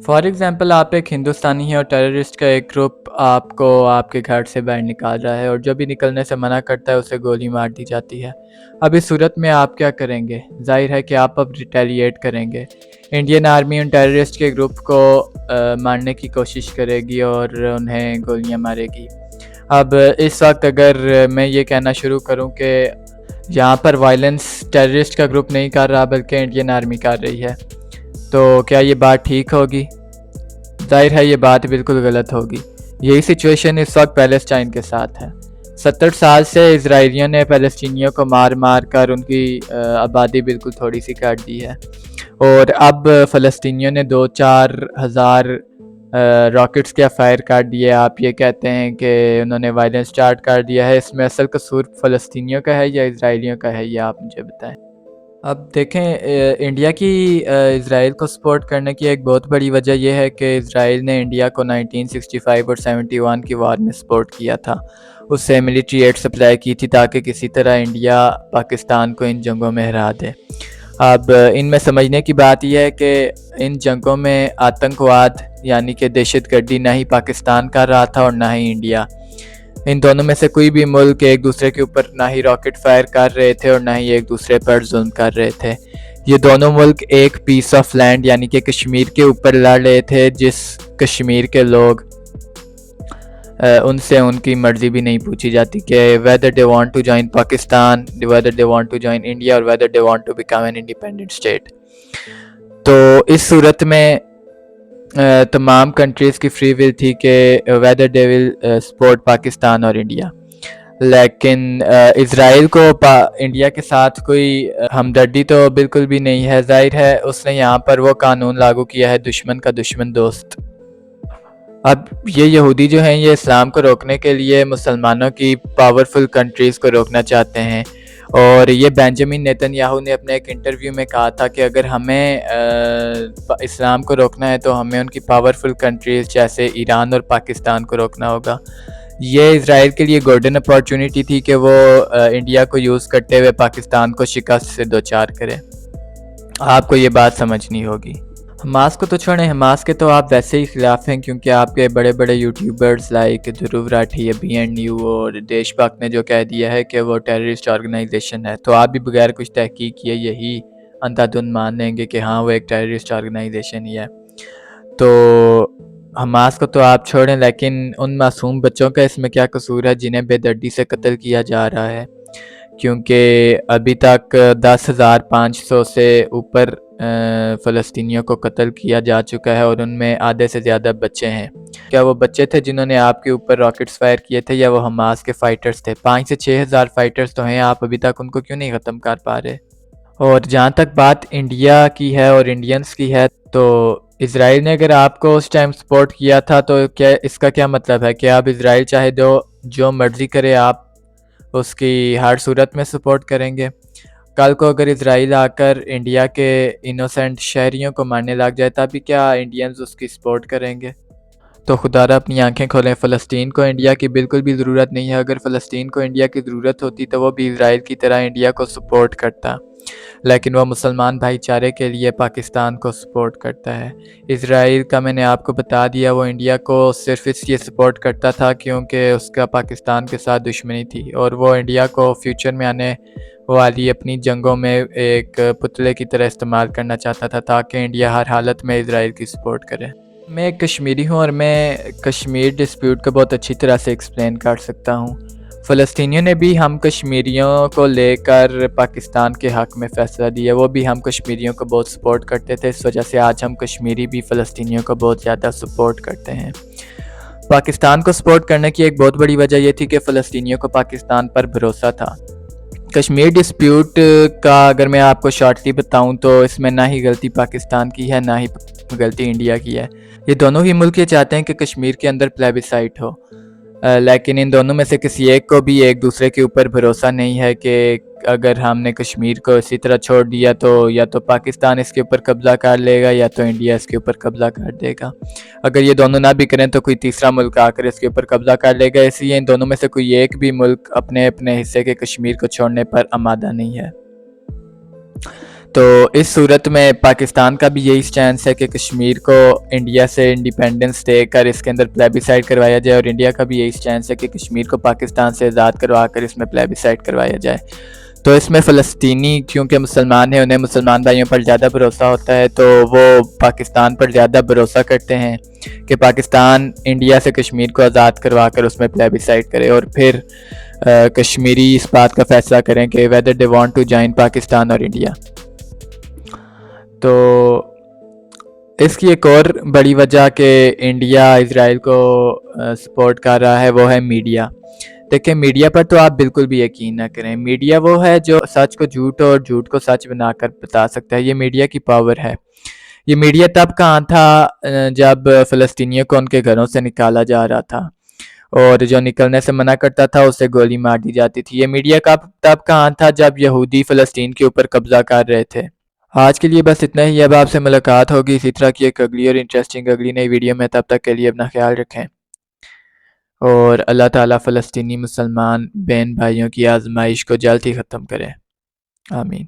For example आप एक हिंदुस्तानी हैं और टेररिस्ट का एक ग्रुप आपको आपके घर से बाहर निकाल रहा है और जो भी निकलने से मना करता है उसे गोली मार दी जाती है। अब इस सूरत में आप क्या करेंगे? ज़ाहिर है कि आप अब रिटेलिएट करेंगे। इंडियन आर्मी उन टेररिस्ट के ग्रुप को मारने की कोशिश करेगी और उन्हें गोलियां मारेगी। अब इस वक्त अगर मैं ये कहना शुरू करूं कि यहाँ पर वायलेंस टेररिस्ट का ग्रुप नहीं कर रहा बल्कि इंडियन आर्मी कर रही है, तो क्या ये बात ठीक होगी? ज़ाहिर है ये बात बिल्कुल गलत होगी। यही सिचुएशन इस वक्त पैलेस्टाइन के साथ है। 70 साल से इजराइलियों ने फ़लस्तीनियों को मार मार कर उनकी आबादी बिल्कुल थोड़ी सी काट दी है और अब फ़लस्तीनियों ने 2-4 हज़ार रॉकेट्स क्या फायर कर दिए। आप ये कहते हैं कि उन्होंने वायलेंस स्टार्ट कर दिया है। इसमें असल कसूर फ़लस्तीनियों का है या इजराइलियों का है, ये आप मुझे बताएं। अब देखें, इंडिया की इज़राइल को सपोर्ट करने की एक बहुत बड़ी वजह यह है कि इज़राइल ने इंडिया को 1965 और 71 की वार में सपोर्ट किया था। उससे मिलिट्री एड सप्लाई की थी ताकि किसी तरह इंडिया पाकिस्तान को इन जंगों में हरा दे। अब इनमें समझने की बात यह है कि इन जंगों में आतंकवाद यानी कि दहशतगर्दी ना ही पाकिस्तान कर रहा था और ना ही इंडिया। इन दोनों में से कोई भी मुल्क एक दूसरे के ऊपर ना ही रॉकेट फायर कर रहे थे और ना ही एक दूसरे पर जुल्म कर रहे थे। ये दोनों मुल्क एक पीस ऑफ लैंड यानी कि कश्मीर के ऊपर लड़ रहे थे, जिस कश्मीर के लोग उनसे उनकी मर्जी भी नहीं पूछी जाती कि whether they want to join Pakistan, whether they want to join India और whether they want to become an independent state. तो इस सूरत में तमाम कंट्रीज़ की फ्री विल थी कि whether they will support Pakistan और इंडिया। लेकिन इज़राइल को इंडिया के साथ कोई हमदर्दी तो बिल्कुल भी नहीं है। ज़ाहिर है उसने यहाँ पर वो कानून लागू किया है, दुश्मन का दुश्मन दोस्त। अब ये यहूदी जो हैं ये इस्लाम को रोकने के लिए मुसलमानों की पावरफुल कंट्रीज़ को रोकना चाहते हैं और ये बेंजामिन नेतन्याहू ने अपने एक इंटरव्यू में कहा था कि अगर हमें इस्लाम को रोकना है तो हमें उनकी पावरफुल कंट्रीज़ जैसे ईरान और पाकिस्तान को रोकना होगा। ये इज़राइल के लिए गोल्डन अपॉर्चुनिटी थी कि वो इंडिया को यूज़ करते हुए पाकिस्तान को शिकस्त से दो चार करे। आपको ये बात समझनी होगी। हमास को तो छोड़ें, हमास के तो आप वैसे ही खिलाफ हैं क्योंकि आपके बड़े बड़े YouTubers like Dhruv Rathee, BN New और देशपाक ने जो कह दिया है कि वो टेररिस्ट ऑर्गेनाइजेशन है, तो आप भी बगैर कुछ तहकीक किए यही अंधाधुंध मान लेंगे कि हाँ वो एक टेररिस्ट ऑर्गेनाइजेशन ही है। तो हमास को तो आप छोड़ें, लेकिन उन मासूम बच्चों का इसमें क्या कसूर है जिन्हें बेदर्दी से कत्ल किया जा रहा है? क्योंकि अभी तक 10,500 से ऊपर फ़लस्तीनियों को कत्ल किया जा चुका है और उनमें आधे से ज़्यादा बच्चे हैं। क्या वो बच्चे थे जिन्होंने आपके ऊपर रॉकेट्स फायर किए थे या वो हमास के फ़ाइटर्स थे? 5 से 6 हज़ार फ़ाइटर्स तो हैं, आप अभी तक उनको क्यों नहीं ख़त्म कर पा रहे? और जहाँ तक बात इंडिया की है और इंडियंस की है, तो इज़राइल ने अगर आपको उस टाइम सपोर्ट किया था तो क्या इसका क्या मतलब है कि आप इज़राइल चाहे जो मर्ज़ी करे आप उसकी हर सूरत में सपोर्ट करेंगे? कल को अगर इज़राइल आकर इंडिया के इनोसेंट शहरियों को मारने लग जाए तभी क्या इंडियंस उसकी सपोर्ट करेंगे? तो खुदारा अपनी आंखें खोलें, फ़लस्तीन को इंडिया की बिल्कुल भी ज़रूरत नहीं है। अगर फ़लस्तीन को इंडिया की ज़रूरत होती तो वो भी इज़राइल की तरह इंडिया को सपोर्ट करता, लेकिन वो मुसलमान भाईचारे के लिए पाकिस्तान को सपोर्ट करता है। इज़राइल का मैंने आपको बता दिया, वो इंडिया को सिर्फ इसलिए सपोर्ट करता था क्योंकि उसका पाकिस्तान के साथ दुश्मनी थी और वो इंडिया को फ्यूचर में आने वाली अपनी जंगों में एक पुतले की तरह इस्तेमाल करना चाहता था ताकि इंडिया हर हालत में इज़राइल की सपोर्ट करे। मैं एक कश्मीरी हूँ और मैं कश्मीर डिस्प्यूट को बहुत अच्छी तरह से एक्सप्लेन कर सकता हूँ। फ़लस्तीनियों ने भी हम कश्मीरियों को लेकर पाकिस्तान के हक़ में फ़ैसला दिया, वो भी हम कश्मीरियों को बहुत सपोर्ट करते थे। इस वजह से आज हम कश्मीरी भी फ़लस्तीनियों को बहुत ज़्यादा सपोर्ट करते हैं। पाकिस्तान को सपोर्ट करने की एक बहुत बड़ी वजह ये थी कि फ़लस्तीनियों को पाकिस्तान पर भरोसा था। कश्मीर डिस्प्यूट का अगर मैं आपको शॉर्टली बताऊं तो इसमें ना ही गलती पाकिस्तान की है ना ही गलती इंडिया की है। ये दोनों ही मुल्क ये चाहते हैं कि कश्मीर के अंदर प्लेबिसाइट हो, लेकिन इन दोनों में से किसी एक को भी एक दूसरे के ऊपर भरोसा नहीं है कि अगर हमने कश्मीर को इसी तरह छोड़ दिया तो या तो पाकिस्तान इसके ऊपर कब्ज़ा कर लेगा या तो इंडिया इसके ऊपर कब्ज़ा कर देगा। अगर ये दोनों ना भी करें तो कोई तीसरा मुल्क आकर इसके ऊपर कब्ज़ा कर लेगा। इसलिए इन दोनों में से कोई एक भी मुल्क अपने अपने हिस्से के कश्मीर को छोड़ने पर आमादा नहीं है। تو اس صورت میں پاکستان کا بھی یہی سٹینس ہے کہ کشمیر کو انڈیا سے انڈیپینڈنس دے کر اس کے اندر پلیبیسائٹ کروایا جائے، اور انڈیا کا بھی یہی سٹینس ہے کہ کشمیر کو پاکستان سے آزاد کروا کر اس میں پلیبیسائٹ کروایا جائے۔ تو اس میں فلسطینی کیونکہ مسلمان ہیں، انہیں مسلمان بھائیوں پر زیادہ بھروسہ ہوتا ہے، تو وہ پاکستان پر زیادہ بھروسہ کرتے ہیں کہ پاکستان انڈیا سے کشمیر کو آزاد کروا کر اس میں پلیبیسائٹ کرے، اور پھر کشمیری اس بات کا فیصلہ کریں کہ whether they want to join Pakistan اور انڈیا۔ تو اس کی ایک اور بڑی وجہ کہ انڈیا اسرائیل کو سپورٹ کر رہا ہے وہ ہے میڈیا۔ دیکھیں میڈیا پر تو آپ بالکل بھی یقین نہ کریں، میڈیا وہ ہے جو سچ کو جھوٹ اور جھوٹ کو سچ بنا کر بتا سکتا ہے، یہ میڈیا کی پاور ہے۔ یہ میڈیا تب کہاں تھا جب فلسطینیوں کو ان کے گھروں سے نکالا جا رہا تھا، اور جو نکلنے سے منع کرتا تھا اسے گولی مار دی جاتی تھی۔ یہ میڈیا تب کہاں تھا جب یہودی فلسطین کے اوپر قبضہ کر رہے تھے۔ آج کے لیے بس اتنا ہی، اب آپ سے ملاقات ہوگی اسی طرح کی ایک اگلی اور انٹرسٹنگ اگلی نئی ویڈیو میں، تب تک کے لیے اپنا خیال رکھیں، اور اللہ تعالیٰ فلسطینی مسلمان بہن بھائیوں کی آزمائش کو جلد ہی ختم کرے، آمین۔